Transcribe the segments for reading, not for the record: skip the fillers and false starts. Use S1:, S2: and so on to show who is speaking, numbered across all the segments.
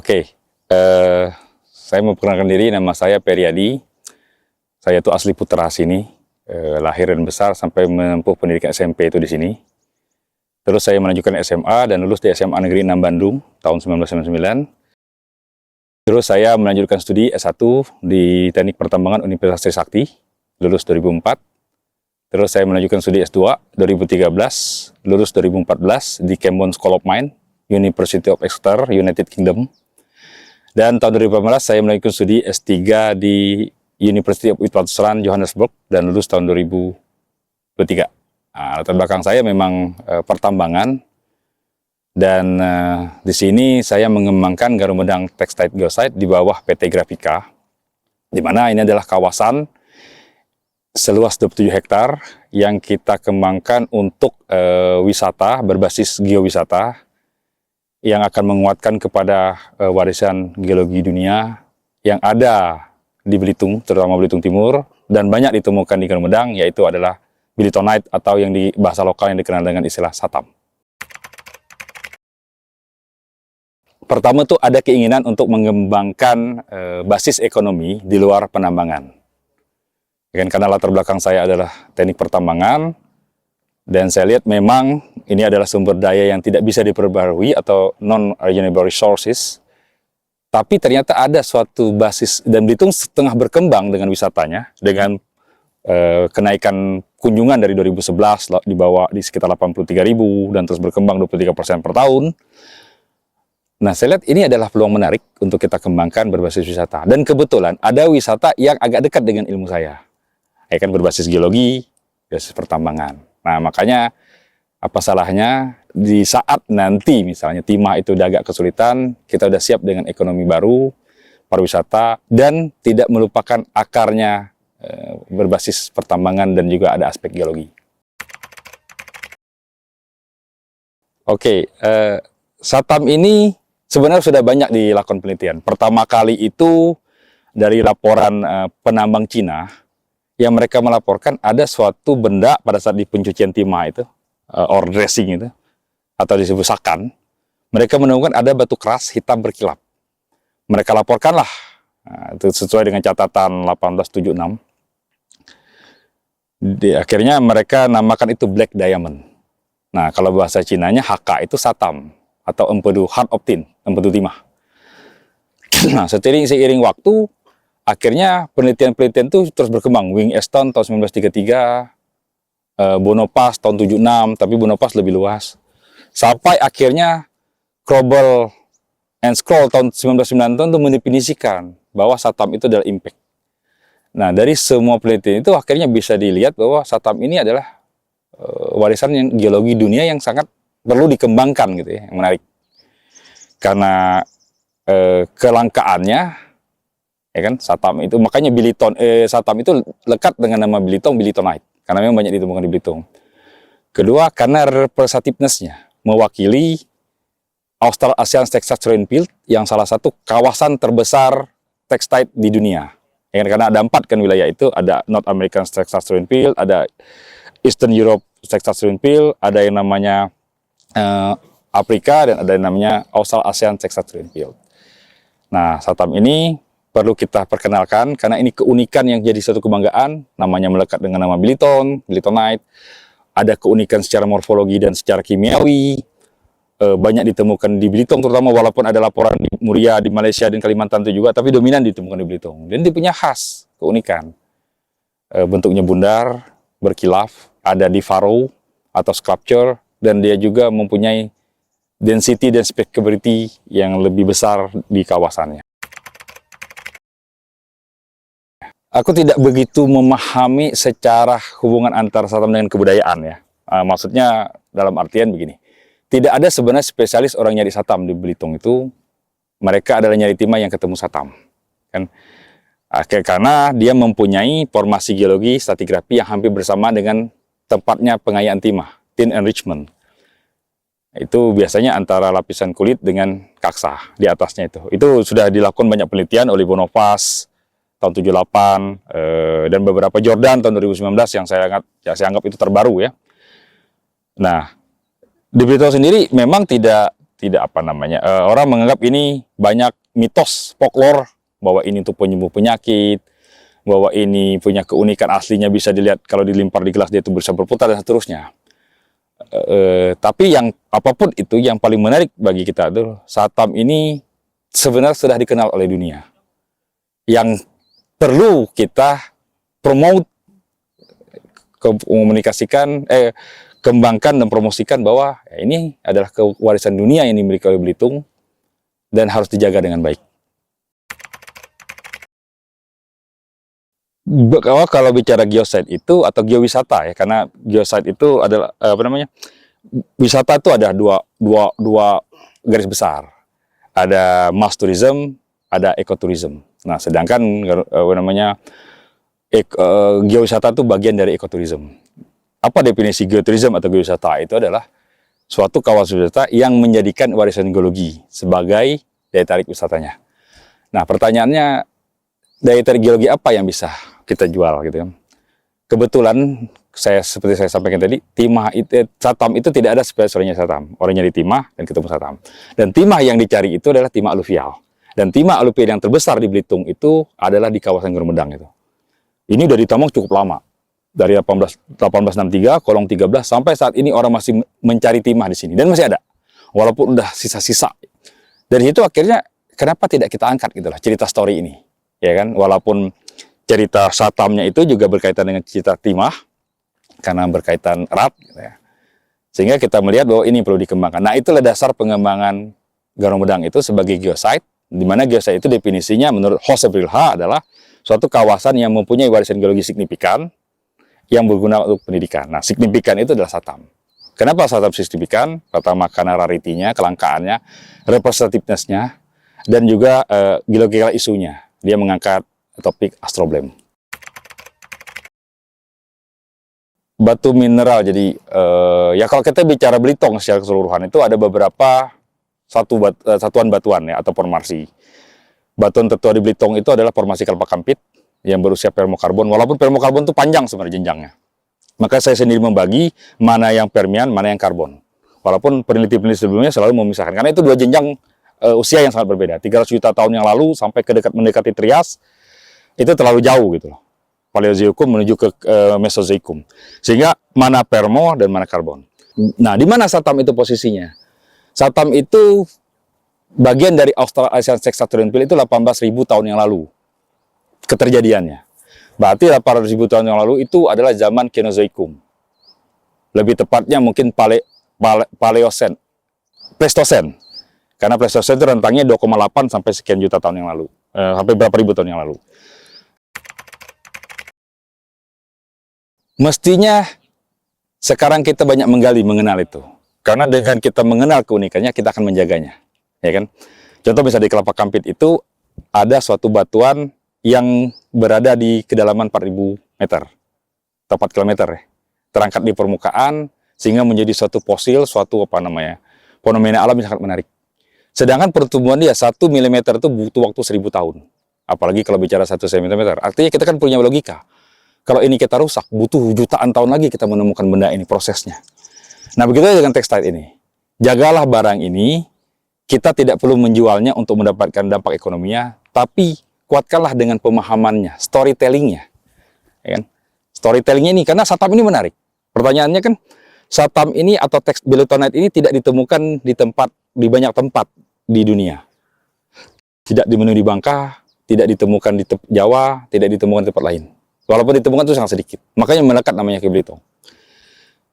S1: Oke, saya mau perkenalkan diri, nama saya Periadi. Saya itu asli Putra sini, lahir dan besar sampai menempuh pendidikan SMP itu di sini. Terus saya melanjutkan SMA dan lulus di SMA Negeri 6 Bandung tahun 1999. Terus saya melanjutkan studi S1 di Teknik Pertambangan Universitas Trisakti, lulus 2004. Terus saya melanjutkan studi S2 2013, lulus 2014 di Cambon School of Mines, University of Exeter, United Kingdom. Dan tahun 2018 saya melanjutkan studi S3 di University of Witwatersrand, Johannesburg, dan lulus tahun 2023. Nah, latar belakang saya memang pertambangan, dan di sini saya mengembangkan Garumedang Textile Geosite di bawah PT Grafika, di mana ini adalah kawasan seluas 27 hektar yang kita kembangkan untuk wisata berbasis geowisata yang akan menguatkan kepada warisan geologi dunia yang ada di Belitung, terutama Belitung Timur, dan banyak ditemukan di Garumedang, yaitu adalah bilitonite atau yang di bahasa lokal yang dikenal dengan istilah satam. Pertama tuh ada keinginan untuk mengembangkan basis ekonomi di luar penambangan. Karena latar belakang saya adalah teknik pertambangan, dan saya lihat memang ini adalah sumber daya yang tidak bisa diperbarui atau non-renewable resources. Tapi ternyata ada suatu basis, dan Belitung setengah berkembang dengan wisatanya, dengan kenaikan kunjungan dari 2011 di sekitar 83.000 dan terus berkembang 23% per tahun. Nah, saya lihat ini adalah peluang menarik untuk kita kembangkan berbasis wisata. Dan kebetulan ada wisata yang agak dekat dengan ilmu saya. Ya kan, berbasis geologi, berbasis pertambangan. Nah, makanya apa salahnya di saat nanti misalnya timah itu udah agak kesulitan, kita udah siap dengan ekonomi baru, pariwisata, dan tidak melupakan akarnya berbasis pertambangan dan juga ada aspek geologi. Oke, satam ini sebenarnya sudah banyak dilakukan penelitian. Pertama kali itu dari laporan penambang Cina, yang mereka melaporkan ada suatu benda pada saat di pencucian timah itu, or dressing itu, atau disebut sakan, mereka menemukan ada batu keras hitam berkilap. Mereka laporkanlah, itu sesuai dengan catatan 1876. Akhirnya mereka namakan itu black diamond. Nah, kalau bahasa Cinanya HK itu satam, atau empedu heart of tin, empedu timah. Nah, seiring waktu, akhirnya penelitian-penelitian itu terus berkembang. Wing Eston tahun 1933, Bonopas tahun 76, tapi Bonopas lebih luas. Sampai akhirnya Crobel and Scroll tahun 1990 itu mendefinisikan bahwa satam itu adalah impact. Nah, dari semua penelitian itu akhirnya bisa dilihat bahwa satam ini adalah warisan yang geologi dunia yang sangat perlu dikembangkan gitu ya, yang menarik. Karena kelangkaannya, ya kan, satam itu makanya satam itu lekat dengan nama bilitonite karena memang banyak ditemukan di Belitung. Kedua, karena representativeness-nya mewakili Australasian Textile Rainfield yang salah satu kawasan terbesar tekstil di dunia. Ya, karena ada 4 kan wilayah itu, ada North American Textile Rainfield, ada Eastern Europe Textile Rainfield, ada yang namanya Afrika, dan ada yang namanya Australasian Textile Rainfield. Nah, satam ini perlu kita perkenalkan karena ini keunikan yang jadi suatu kebanggaan, namanya melekat dengan nama bilitonite, ada keunikan secara morfologi dan secara kimiawi, banyak ditemukan di Belitung terutama, walaupun ada laporan di Muria, di Malaysia dan Kalimantan itu juga, tapi dominan ditemukan di Belitung. Dan dia punya khas, keunikan. Bentuknya bundar, berkilaf, ada di furrow atau sculpture, dan dia juga mempunyai density dan speckability yang lebih besar di kawasannya. Aku tidak begitu memahami secara hubungan antara satam dengan kebudayaan ya. Maksudnya dalam artian begini, tidak ada sebenarnya spesialis orang nyari satam di Belitung itu. Mereka adalah nyari timah yang ketemu satam, kan? Karena dia mempunyai formasi geologi stratigrafi yang hampir bersama dengan tempatnya pengayaan timah, tin enrichment. Itu biasanya antara lapisan kulit dengan kaksa di atasnya itu. Itu sudah dilakukan banyak penelitian oleh Bonopas tahun 78, dan beberapa Jordan tahun 2019 yang saya anggap itu terbaru ya. Nah, di Belitung sendiri memang tidak tidak apa namanya, orang menganggap ini banyak mitos folklore bahwa ini untuk penyembuh penyakit, bahwa ini punya keunikan aslinya, bisa dilihat kalau dilimpar di gelas dia itu bisa berputar dan seterusnya. Tapi yang apapun itu, yang paling menarik bagi kita itu Satam ini sebenarnya sudah dikenal oleh dunia. Yang perlu kita promote, komunikasikan, kembangkan dan promosikan bahwa ya, ini adalah kewarisan dunia yang dimiliki oleh Belitung dan harus dijaga dengan baik. Kalau bicara geosite itu atau geowisata ya, karena geosite itu adalah apa namanya, wisata itu ada dua garis besar, ada mass tourism, ada ekoturism. Nah, sedangkan apa namanya, geowisata itu bagian dari ekoturism. Apa definisi geoturism atau geowisata? Itu adalah suatu kawasan wisata yang menjadikan warisan geologi sebagai daya tarik wisatanya. Nah, pertanyaannya, daya tarik geologi apa yang bisa kita jual gitu kan? Kebetulan seperti saya sampaikan tadi, timah itu, Satam itu tidak ada spesialnya Satam. Orang nyari timah dan ketemu Satam. Dan timah yang dicari itu adalah timah aluvial. Dan timah aluvial yang terbesar di Belitung itu adalah di kawasan Gunung Medang itu. Ini udah ditambang cukup lama. Dari 1863, kolong 13, sampai saat ini orang masih mencari timah di sini. Dan masih ada. Walaupun udah sisa-sisa. Dari itu akhirnya, kenapa tidak kita angkat gitu lah, cerita story ini. Ya kan, walaupun cerita Satamnya itu juga berkaitan dengan cerita timah, karena berkaitan erat. Gitu ya. Sehingga kita melihat bahwa ini perlu dikembangkan. Nah, itulah dasar pengembangan Gunung Medang itu sebagai geosite, di mana geosite itu definisinya menurut Jose Brilha adalah suatu kawasan yang mempunyai warisan geologi signifikan, yang berguna untuk pendidikan. Nah, signifikan itu adalah Satam. Kenapa Satam signifikan? Pertama, karena raritinya, kelangkaannya, representativeness-nya, dan juga geological isunya. Dia mengangkat topik astroblem. Batu mineral, jadi ya kalau kita bicara Belitung secara keseluruhan itu ada beberapa satuan batuan ya, atau formasi. Batuan tertua di Belitung itu adalah formasi Kelpa Kampit yang berusia permokarbon, walaupun permokarbon itu panjang sebenarnya jenjangnya. Maka saya sendiri membagi mana yang Permian, mana yang karbon. Walaupun peneliti-peneliti sebelumnya selalu memisahkan, karena itu dua jenjang usia yang sangat berbeda. 300 juta tahun yang lalu sampai mendekati Trias, itu terlalu jauh gitu loh. Paleozoikum menuju ke Mesozoikum. Sehingga mana permo dan mana karbon. Nah, di mana Satam itu posisinya? Satam itu bagian dari Australasian Sexatorial Field itu 18.000 tahun yang lalu keterjadiannya. Berarti 800.000 tahun yang lalu itu adalah zaman Kenozoikum. Lebih tepatnya mungkin Paleosen, Pleistosen. Karena Pleistosen itu rentangnya 2,8 sampai sekian juta tahun yang lalu. Sampai berapa ribu tahun yang lalu. Mestinya sekarang kita banyak menggali, mengenal itu. Karena dengan kita mengenal keunikannya, kita akan menjaganya. Ya kan? Contoh misalnya di Kelapa Kampit itu ada suatu batuan yang berada di kedalaman 4.000 meter atau 4 km ya, terangkat di permukaan sehingga menjadi suatu fosil, suatu apa namanya, fenomena alam yang sangat menarik. Sedangkan pertumbuhan dia 1 mm itu butuh waktu 1.000 tahun. Apalagi kalau bicara 1 cm. Artinya kita kan punya logika. Kalau ini kita rusak, butuh jutaan tahun lagi kita menemukan benda ini, prosesnya. Nah, begitu dengan textile ini. Jagalah barang ini, kita tidak perlu menjualnya untuk mendapatkan dampak ekonominya, tapi kuatkanlah dengan pemahamannya, storytellingnya. Ya kan? Storytellingnya ini, karena Satam ini menarik. Pertanyaannya kan, Satam ini atau teks Belitonite ini tidak ditemukan di banyak tempat di dunia. Tidak di Bangka, tidak ditemukan di Jawa, tidak ditemukan di tempat lain. Walaupun ditemukan itu sangat sedikit. Makanya melekat namanya ke Belitung.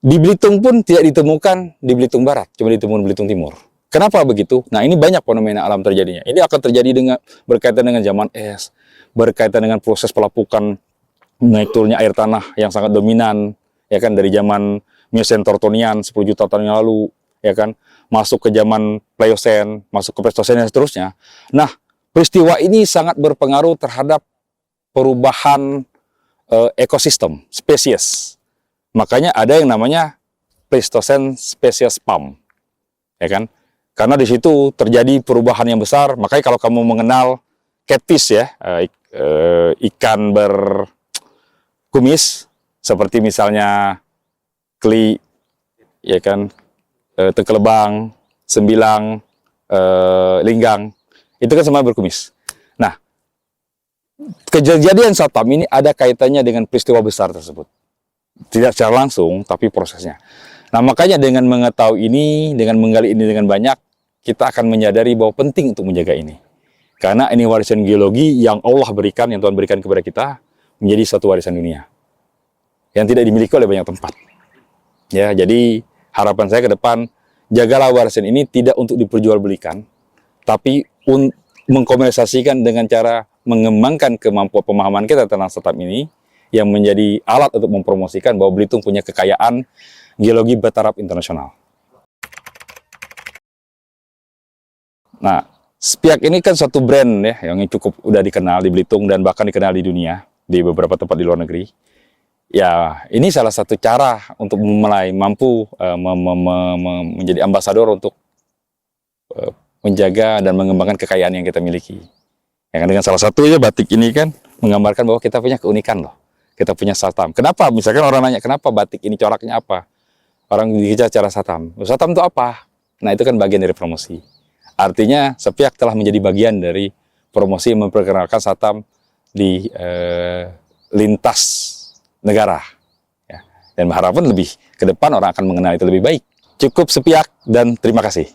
S1: Di Belitung pun tidak ditemukan di Belitung Barat, cuma ditemukan di Belitung Timur. Kenapa begitu? Nah, ini banyak fenomena alam terjadinya. Ini akan terjadi berkaitan dengan zaman es, berkaitan dengan proses pelapukan naik turunnya air tanah yang sangat dominan, ya kan, dari zaman Miocene Tortonian 10 juta tahun yang lalu, ya kan, masuk ke zaman Pleistocene, masuk ke Pleistocene dan seterusnya. Nah, peristiwa ini sangat berpengaruh terhadap perubahan ekosistem, spesies. Makanya ada yang namanya Pleistocene Species Spam, ya kan? Karena di situ terjadi perubahan yang besar. Makanya kalau kamu mengenal catfish ya, ikan berkumis seperti misalnya keli, ya kan, tekelebang, Sembilang, Linggang, itu kan semua berkumis. Nah, kejadian Satam ini ada kaitannya dengan peristiwa besar tersebut. Tidak secara langsung, tapi prosesnya. Nah, makanya dengan mengetahui ini, dengan menggali ini dengan banyak, kita akan menyadari bahwa penting untuk menjaga ini. Karena ini warisan geologi yang Allah berikan, yang Tuhan berikan kepada kita, menjadi satu warisan dunia. Yang tidak dimiliki oleh banyak tempat. Ya, jadi harapan saya ke depan, jagalah warisan ini tidak untuk diperjualbelikan, tapi mengkomersialisasikan dengan cara mengembangkan kemampuan pemahaman kita tentang Satam ini, yang menjadi alat untuk mempromosikan bahwa Belitung punya kekayaan geologi bertaraf internasional. Nah, Spiak ini kan suatu brand ya yang cukup udah dikenal di Belitung dan bahkan dikenal di dunia, di beberapa tempat di luar negeri. Ya, ini salah satu cara untuk mampu menjadi ambasador untuk menjaga dan mengembangkan kekayaan yang kita miliki. Ya kan, dengan salah satunya batik ini kan menggambarkan bahwa kita punya keunikan loh. Kita punya Satam. Kenapa? Misalkan orang nanya, kenapa batik ini coraknya apa? Orang bicara cara Satam. Satam itu apa? Nah, itu kan bagian dari promosi. Artinya, Spiak telah menjadi bagian dari promosi memperkenalkan Satam di lintas negara. Ya. Dan harapan lebih ke depan orang akan mengenal itu lebih baik. Cukup Spiak dan terima kasih.